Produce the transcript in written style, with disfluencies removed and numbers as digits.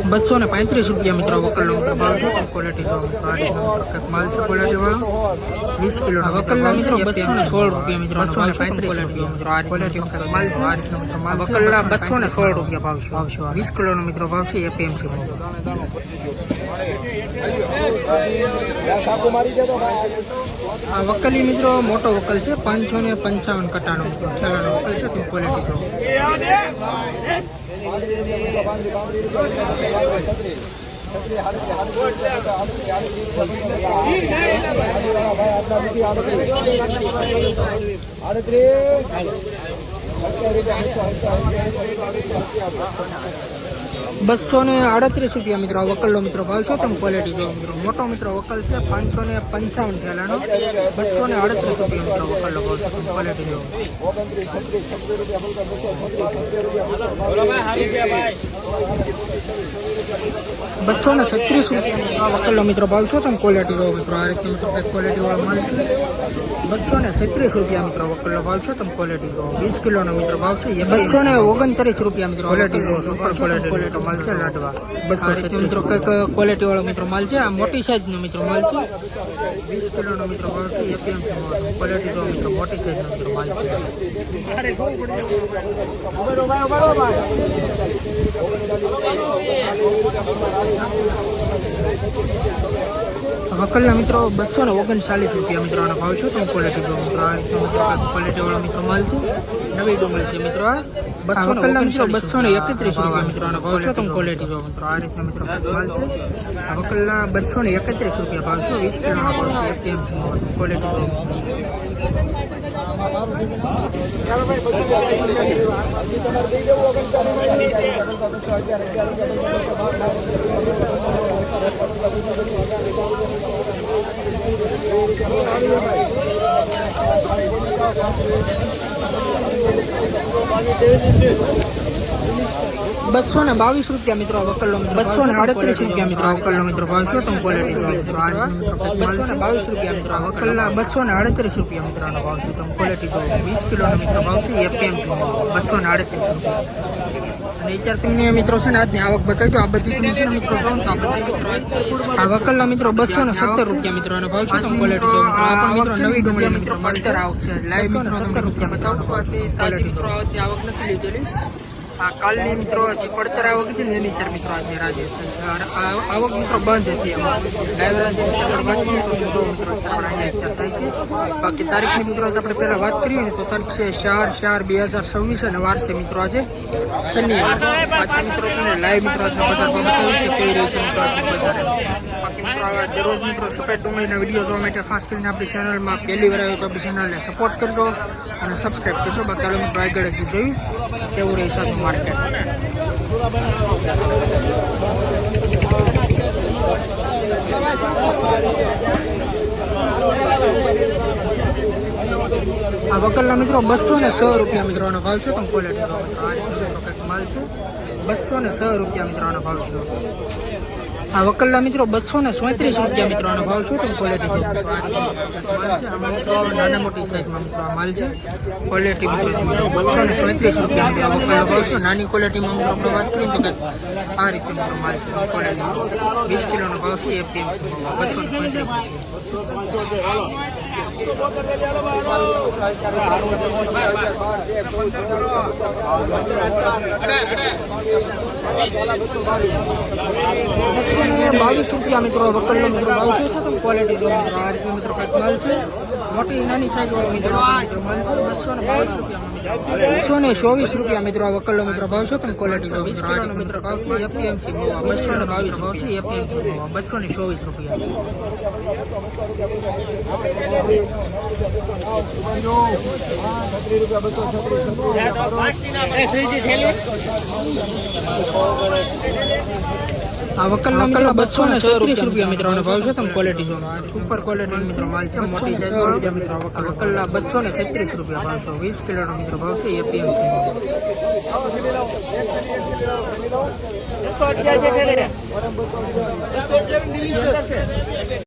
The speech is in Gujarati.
₹235 મિત્રો વકલનો ભાવ છે ક્વોલિટી માલ છે ક્વોલિટી વાળો 20 કિલો વકલના મિત્રો ₹216 મિત્રો ક્વોલિટી માલ છે વકલના ₹216 ભાવ છે 20 કિલોનો મિત્રો ભાવ છે એપીએમસી આ વકલી મિત્રો મોટો વકલ છે 555 કટાનો ખેલાનો વકલ છે તો ક્વોલિટી જો ₹238 મિત્રો વકલનો મિત્રો ભાવ છે તમે ક્વોલિટી જો મિત્રો મોટો મિત્રો વકલ છે 555 થયેલાનો ₹238 મિત્રો વકલનો ભાવ છે ક્વોલિટી જો ₹236 વકલનો મિત્રો ભાવ છે તમે ક્વોલિટી જો મિત્રો આ રીતે મિત્રો ક્વોલિટી વાળો માલ છે ₹236 મિત્રો વકલનો ભાવ છે તમે ક્વોલિટી જો 20 કિલોનો મિત્રો ભાવ છે ₹229 મિત્રો ક્વોલિટી જો સુપર ક્વોલિટી માલ છે લાડવા 200 મિત્રો કઈક ક્વોલિટી વાળો મિત્રો માલ છે આ મોટી સાઈઝ નો મિત્રો માલ છે 20 કિલોનો મિત્રો ભાવ છે એપીએમસી ક્વોલિટી જો મિત્રો મોટી સાઈઝ નો મિત્રો માલ છે વકલના મિત્રો ₹239 મિત્રોનો ભાવ છે તમે ક્વોલિટી જો મિત્રો આ ક્વોલિટી વાળો મિત્રો માલ છે નવી ડુંગળી છે મિત્રો આ વકલના મિત્રો ₹231 મિત્રોનો ભાવ છે તમે ક્વોલિટી જો મિત્રો આ રીતના મિત્રો માલ છે આ વકલના ₹231 ભાવ છે 20 કિલોનો ભાવ છે એપીએમસી ક્વોલિટી ₹222 મિત્રો વકલનો ₹238 મિત્રો વકલનો મિત્રો ભાવ છે તમે ક્વોલિટી જો મિત્રો આ ₹222 મિત્રો વકલના ₹238 મિત્રોનો ભાવ છે તમે ક્વોલિટી જો 20 કિલોનો મિત્રો ભાવ છે એપીએમસી ₹238 અને અત્યારે તમને મિત્રો છે ને આજની આવક બતાવી દો આ બધી તમે છે ને મિત્રો કહો તો આ વકલના મિત્રો ₹217 મિત્રોનો ભાવ છે તમે ક્વોલિટી જો આ પણ મિત્રો નવી ડુંગળી મિત્રો પડતર આવક છે લાઈવ મિત્રો ₹17 બતાવું છું આ તે મિત્રો આવક નથી લીધેલી આ કાલની મિત્રો જે પડતર આવક હતી ને એની ત્યારે મિત્રો આજે રાજે આવક મિત્રો બંધ હતી બાકી તારીખની મિત્રો આપણે પહેલા વાત કરીએ ને તો તારીખ છે 4/4/2026 અને વાર છે મિત્રો આજે શનિવાર આજના મિત્રો તમને લાઈવ મિત્રો આજના બજારમાં બતાવ્યું કે કઈ રહી છે મિત્રો આજના બજારે બાકી મિત્રો આવા દરરોજ મિત્રો સફેદ ડુંગળીના વિડીયો જોવા માટે ખાસ કરીને આપણી ચેનલમાં પહેલી વાર આવ્યો તો આપણી ચેનલને સપોર્ટ કરજો અને સબસ્ક્રાઈબ કરજો બાકી ચાલો મિત્રો આગળ જોયું કેવું રહે છે માર્કેટ આ વકલના મિત્રો ₹206 મિત્રોનો ભાવ છે તમે ક્વોલિટી માલ છે ₹206 મિત્રોનો ભાવ છે આ વકલના મિત્રો ₹237 મિત્રોનો ભાવ છે તમે ક્વોલિટી નાના મોટી સાઈઝમાં મિત્રો માલ છે ક્વોલિટી મિત્રો ₹237 મિત્રો વકલનો ભાવ છે નાની ક્વોલિટીમાં મિત્રો આપણે વાત કરીએ તો કંઈક આ રીતે મિત્રો માલ છે ક્વોલિટી 20 કિલોનો ભાવ છે એપીએમસી ₹22 મિત્રો વકલનો મિત્રો ભાવ છે તમે ક્વોલિટી જો મિત્રો આ રીતે મિત્રો કંઈક માલ છે મોટી નાની સાઈઝ વાળો મિત્રો માલ છે ₹224 મિત્રો વકલનો મિત્રો ભાવ છે તમે ક્વોલિટી જો મિત્રો આ મિત્રો ભાવ છે એપીએમસી ₹222 ભાવ છે એપીએમસી ₹224 આ વકલના મિત્રો 236 રૂપિયા મિત્રોનો ભાવ છે. તમે ક્વોલિટી જો સુપર ક્વોલિટી મિત્રો માલ છે. મોટી સાઈઝ મિત્રો વકલના 236 રૂપિયા ભાવ છે. 20 કિલોનો મિત્રો ભાવ છે એપીએમસી.